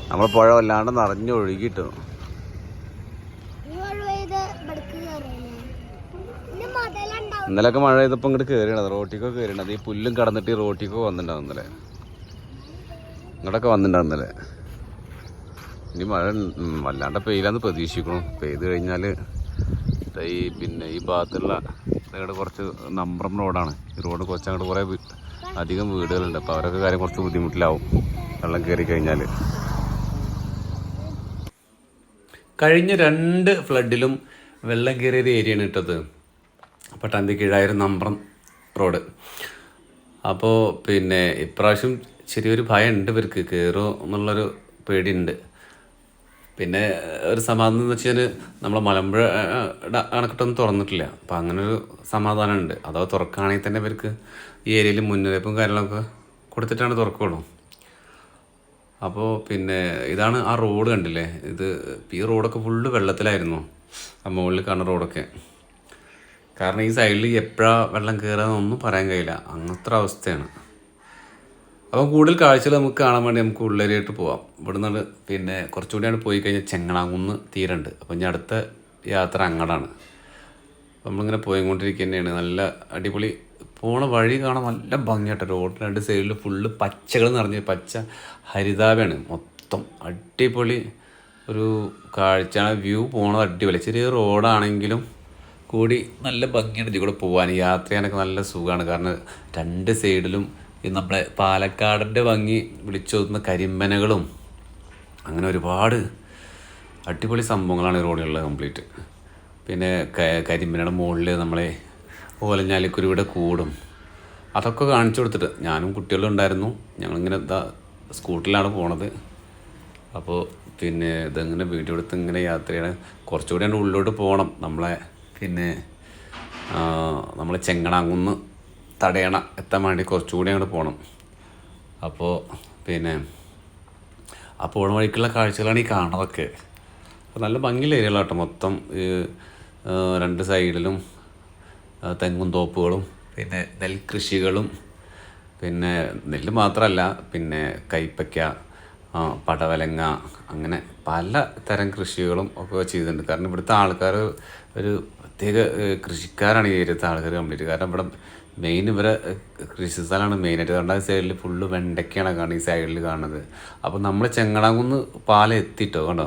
നമ്മൾ പുഴ വല്ലാണ്ട് നിറഞ്ഞൊഴുകിട്ടു. ഇന്നലൊക്കെ മഴ ചെയ്തപ്പോൾ ഇങ്ങോട്ട് കയറിയണത്, റോട്ടിക്കൊക്കെ കയറിയണത്. ഈ പുല്ലും കടന്നിട്ട് ഈ റോട്ടിക്കൊക്കെ വന്നിട്ടുണ്ടാവും ഇന്നലെ, ഇങ്ങോട്ടൊക്കെ വന്നിട്ടുണ്ടാവും ഇന്നലെ. ഇനി മഴ വല്ലാണ്ട് പെയ്യില്ലാന്ന് പ്രതീക്ഷിക്കണം. പെയ്ത് കഴിഞ്ഞാൽ ഈ ഭാഗത്തുള്ള ഇവിടെ കുറച്ച് നമ്പറം റോഡാണ്. ഈ റോഡ് കുറച്ച് അങ്ങോട്ട് കുറേ അധികം വീടുകളുണ്ട്. അപ്പോൾ അവരൊക്കെ കാര്യം കുറച്ച് ബുദ്ധിമുട്ടിലാവും വെള്ളം കയറി കഴിഞ്ഞാൽ. കഴിഞ്ഞ 2 ഫ്ലഡിലും വെള്ളം കയറിയൊരു ഏരിയയാണ് ഇട്ടത്. പട്ടാമ്പി കീഴായിരം നമ്പറം റോഡ്. അപ്പോൾ ഇപ്രാവശ്യം ചെറിയൊരു ഭയം ഉണ്ട് ഇവർക്ക്, കയറുമോ എന്നുള്ളൊരു പേടിയുണ്ട്. പിന്നെ ഒരു സമാധാനം എന്ന് വെച്ചാൽ നമ്മളെ മലമ്പുഴ അണക്കെട്ടൊന്നും തുറന്നിട്ടില്ല. അപ്പം അങ്ങനൊരു സമാധാനമുണ്ട്. അഥവാ തുറക്കുകയാണെങ്കിൽ തന്നെ ഇവർക്ക് ഈ ഏരിയയിൽ മുന്നറിയിപ്പും കാര്യങ്ങളൊക്കെ കൊടുത്തിട്ടാണ് തുറക്കുള്ളൂ. അപ്പോൾ ഇതാണ് ആ റോഡ് കണ്ടില്ലേ. ഈ റോഡൊക്കെ ഫുള്ള് വെള്ളത്തിലായിരുന്നു, ആ മുകളിൽ കാണുന്ന റോഡൊക്കെ. കാരണം ഈ സൈഡിൽ എപ്പോഴാണ് വെള്ളം കയറാമെന്നൊന്നും പറയാൻ കഴിയില്ല, അങ്ങനത്തെ അവസ്ഥയാണ്. അപ്പം കൂടുതൽ കാഴ്ചകൾ നമുക്ക് കാണാൻ വേണ്ടി നമുക്ക് ഉള്ളേരിയായിട്ട് പോവാം. ഇവിടെ നിന്ന് കുറച്ചുകൂടിയാണ് പോയി കഴിഞ്ഞാൽ ചെങ്ങണാകുന്ന് തീരണ്ട്. അപ്പം ഇനി അടുത്ത യാത്ര അങ്ങടാണ്. അപ്പം നമ്മളിങ്ങനെ പോയിക്കൊണ്ടിരിക്കുന്നതാണ്. നല്ല അടിപൊളി പോണ വഴി കാണാൻ നല്ല ഭംഗിയായിട്ട്. റോഡിന് 2 സൈഡിൽ ഫുള്ള് പച്ചകൾ നിറഞ്ഞ് പച്ച ഹരിതാപയാണ് മൊത്തം. അടിപൊളി ഒരു കാഴ്ചയാണ്. വ്യൂ പോണത് അടിപൊളി. ചെറിയ റോഡാണെങ്കിലും കൂടി നല്ല ഭംഗിയാണ് ഇതിൽ കൂടെ പോകാൻ. യാത്ര ചെയ്യാനൊക്കെ നല്ല സുഖമാണ്. കാരണം 2 സൈഡിലും ഈ നമ്മളെ പാലക്കാടിൻ്റെ ഭംഗി വിളിച്ചോതുന്ന കരിമ്പനകളും അങ്ങനെ ഒരുപാട് അടിപൊളി സംഭവങ്ങളാണ് ഈ റോഡിലുള്ളത് കംപ്ലീറ്റ്. കരിമ്പനയുടെ മുകളിൽ നമ്മളെ ഓലഞ്ഞാലിക്കുരുവിടെ കൂടും, അതൊക്കെ കാണിച്ചു കൊടുത്തിട്ട് ഞാനും കുട്ടികളും ഉണ്ടായിരുന്നു. ഞങ്ങളിങ്ങനെ സ്കൂട്ടറിലാണ് പോണത്. അപ്പോൾ ഇതെങ്ങനെ വീഡിയോ എടുത്ത് ഇങ്ങനെ യാത്ര ചെയ്യണം. കുറച്ചുകൂടി അതിൻ്റെ ഉള്ളിലോട്ട് പോകണം. നമ്മളെ ചെങ്ങണാകുന്ന് തടയണ എത്താൻ വേണ്ടി കുറച്ചുകൂടി അങ്ങോട്ട് പോകണം. അപ്പോൾ ആ പോണ വഴിക്കുള്ള കാഴ്ചകളാണ് ഈ കാണുന്നതൊക്കെ. നല്ല ഭംഗിയുള്ള ഏരിയകളാട്ടോ മൊത്തം. 2 സൈഡിലും തെങ്ങും തോപ്പുകളും നെൽകൃഷികളും. നെല്ല് മാത്രമല്ല, കൈപ്പയ്ക്ക, പടവലങ്ങ, അങ്ങനെ പല തരം കൃഷികളും ഒക്കെ ചെയ്തിട്ടുണ്ട്. കാരണം ഇവിടുത്തെ ആൾക്കാർ ഒരു പ്രത്യേക കൃഷിക്കാരാണ് ഈ ഏരിയത്തെ ആൾക്കാർ കംപ്ലീറ്റ്. കാരണം ഇവിടെ മെയിൻ ഇവരെ കൃഷി സ്ഥലമാണ് മെയിനായിട്ട്. 2 സൈഡിൽ ഫുള്ള് വെണ്ടയ്ക്കാണ് കാണുന്നത് ഈ സൈഡിൽ കാണുന്നത്. അപ്പോൾ നമ്മൾ ചെങ്ങണാകുന്ന് പാലം എത്തിയിട്ടോ, കണ്ടോ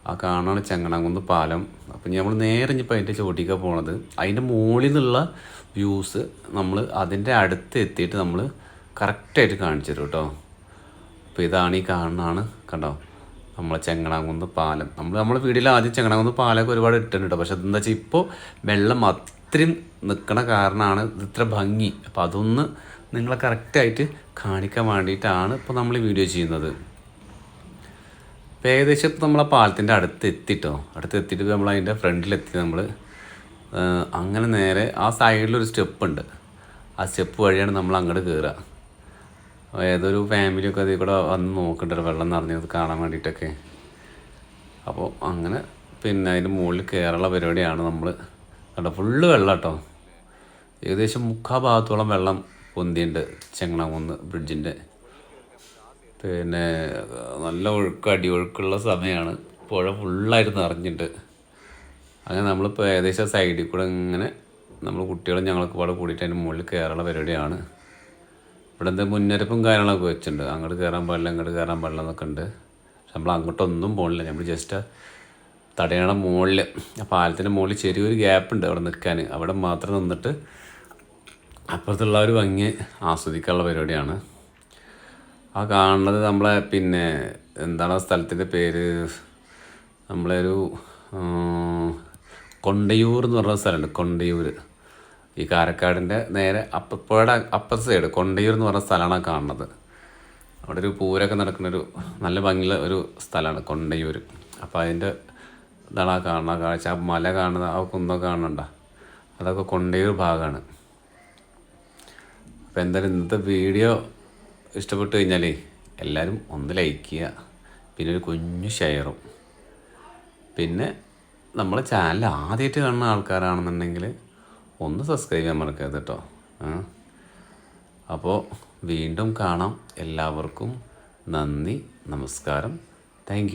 ആ കാണാണ് ചെങ്ങണാകുന്ന് പാലം. അപ്പം നമ്മൾ നേരെ ഇനിയിപ്പോൾ അതിൻ്റെ ചോട്ടിക്കാണ് പോണത്. അതിൻ്റെ മുകളിൽ നിന്നുള്ള വ്യൂസ് നമ്മൾ അതിൻ്റെ അടുത്ത് എത്തിയിട്ട് നമ്മൾ കറക്റ്റായിട്ട് കാണിച്ചു തരും കേട്ടോ. അപ്പോൾ ഇതാണ് ഈ കാണുന്നതാണ്, കണ്ടോ നമ്മളെ ചെങ്ങണാകുന്ന് പാലം. നമ്മളെ വീട്ടിൽ ആദ്യം ചെങ്ങണാകുന്ന് പാലമൊക്കെ ഒരുപാട് ഇട്ടിട്ടുണ്ട് കേട്ടോ. പക്ഷെ എന്താ വെച്ചാൽ ഇപ്പോൾ വെള്ളം അത്രയും നിൽക്കണ കാരണമാണ് ഇത്ര ഭംഗി. അപ്പോൾ അതൊന്ന് നിങ്ങളെ കറക്റ്റായിട്ട് കാണിക്കാൻ വേണ്ടിയിട്ടാണ് ഇപ്പോൾ നമ്മൾ ഈ വീഡിയോ ചെയ്യുന്നത്. ഇപ്പോൾ ഏകദേശം നമ്മൾ ആ പാലത്തിൻ്റെ അടുത്തെത്തിയിട്ട് നമ്മൾ അതിൻ്റെ ഫ്രണ്ടിലെത്തി. നമ്മൾ അങ്ങനെ നേരെ ആ സൈഡിലൊരു സ്റ്റെപ്പുണ്ട്. ആ സ്റ്റെപ്പ് വഴിയാണ് നമ്മൾ അങ്ങോട്ട് കയറുക. ഏതൊരു ഫാമിലിയൊക്കെ അതിൽ കൂടെ വന്ന് നോക്കണ്ടല്ലോ വെള്ളം നിറഞ്ഞത് കാണാൻ വേണ്ടിയിട്ടൊക്കെ. അപ്പോൾ അങ്ങനെ അതിൻ്റെ മുകളിൽ കയറുള്ള പരിപാടിയാണ് നമ്മൾ. കണ്ടോ ഫുള്ള് വെള്ളം കേട്ടോ. ഏകദേശം 3/4 ഭാഗത്തോളം വെള്ളം പൊന്തിയുണ്ട് ചെങ്ങണാകുന്ന് ബ്രിഡ്ജിൻ്റെ. നല്ല അടിയൊഴുക്കുള്ള സമയമാണ്. പുഴ ഫുള്ളായിട്ട് നിറഞ്ഞിട്ടുണ്ട്. അങ്ങനെ നമ്മളിപ്പോൾ ഏകദേശം സൈഡിൽ കൂടെ ഇങ്ങനെ നമ്മൾ കുട്ടികളും ഞങ്ങളൊക്കെ പാടെ കൂടിയിട്ട് അതിൻ്റെ മുകളിൽ കയറുള്ള പരിപാടിയാണ്. ഇവിടെ മുന്നറിയിപ്പും കാര്യങ്ങളൊക്കെ വെച്ചിട്ടുണ്ട്. അങ്ങോട്ട് കയറാൻ പാടില്ല, ഇങ്ങോട്ട് കയറാൻ പാടില്ല എന്നൊക്കെ ഉണ്ട്. പക്ഷെ നമ്മൾ അങ്ങോട്ടൊന്നും പോകണില്ല. നമ്മൾ ജസ്റ്റ് തടയണ മുകളിൽ, പാലത്തിൻ്റെ മുകളിൽ ചെറിയൊരു ഗ്യാപ്പുണ്ട് അവിടെ നിൽക്കാൻ. അവിടെ മാത്രം നിന്നിട്ട് അപ്പുറത്തുള്ള ഒരു ഭംഗി ആസ്വദിക്കാനുള്ള പരിപാടിയാണ്. ആ കാണുന്നത് നമ്മളെ എന്താണ് ആ സ്ഥലത്തിൻ്റെ പേര്, നമ്മളൊരു കൊണ്ടയൂർ എന്ന് പറഞ്ഞ സ്ഥലമുണ്ട്. കൊണ്ടയൂർ ഈ കാരക്കാടിൻ്റെ നേരെ പുഴയുടെ അപ്പുറത്തെ സൈഡ് കൊണ്ടയൂർ എന്ന് പറഞ്ഞ സ്ഥലമാണ് കാണുന്നത്. അവിടെ ഒരു പൂരമൊക്കെ നടക്കുന്നൊരു നല്ല ഭംഗിയുള്ള ഒരു സ്ഥലമാണ് കൊണ്ടയൂർ. അപ്പോൾ അതിൻ്റെ ഇതാണ് ആ കാണുന്ന കാഴ്ച. ആ മല കാണുന്ന ആ കുന്നൊക്കെ കാണുന്നുണ്ടോ, അതൊക്കെ കൊണ്ടയൂർ ഭാഗമാണ്. അപ്പോൾ എന്തായാലും ഇന്നത്തെ വീഡിയോ ഇഷ്ടപ്പെട്ട് കഴിഞ്ഞാൽ എല്ലാവരും ഒന്ന് ലൈക്ക് ചെയ്യുക, പിന്നെ ഒരു കുഞ്ഞു ഷെയറും, പിന്നെ നമ്മളെ ചാനൽ ആദ്യമായിട്ട് കാണുന്ന ആൾക്കാരാണെന്നുണ്ടെങ്കിൽ ഒന്ന് സബ്സ്ക്രൈബ് ചെയ്യാൻ മറക്കരുത് കേട്ടോ. അപ്പോൾ വീണ്ടും കാണാം. എല്ലാവർക്കും നന്ദി, നമസ്കാരം, താങ്ക് യു.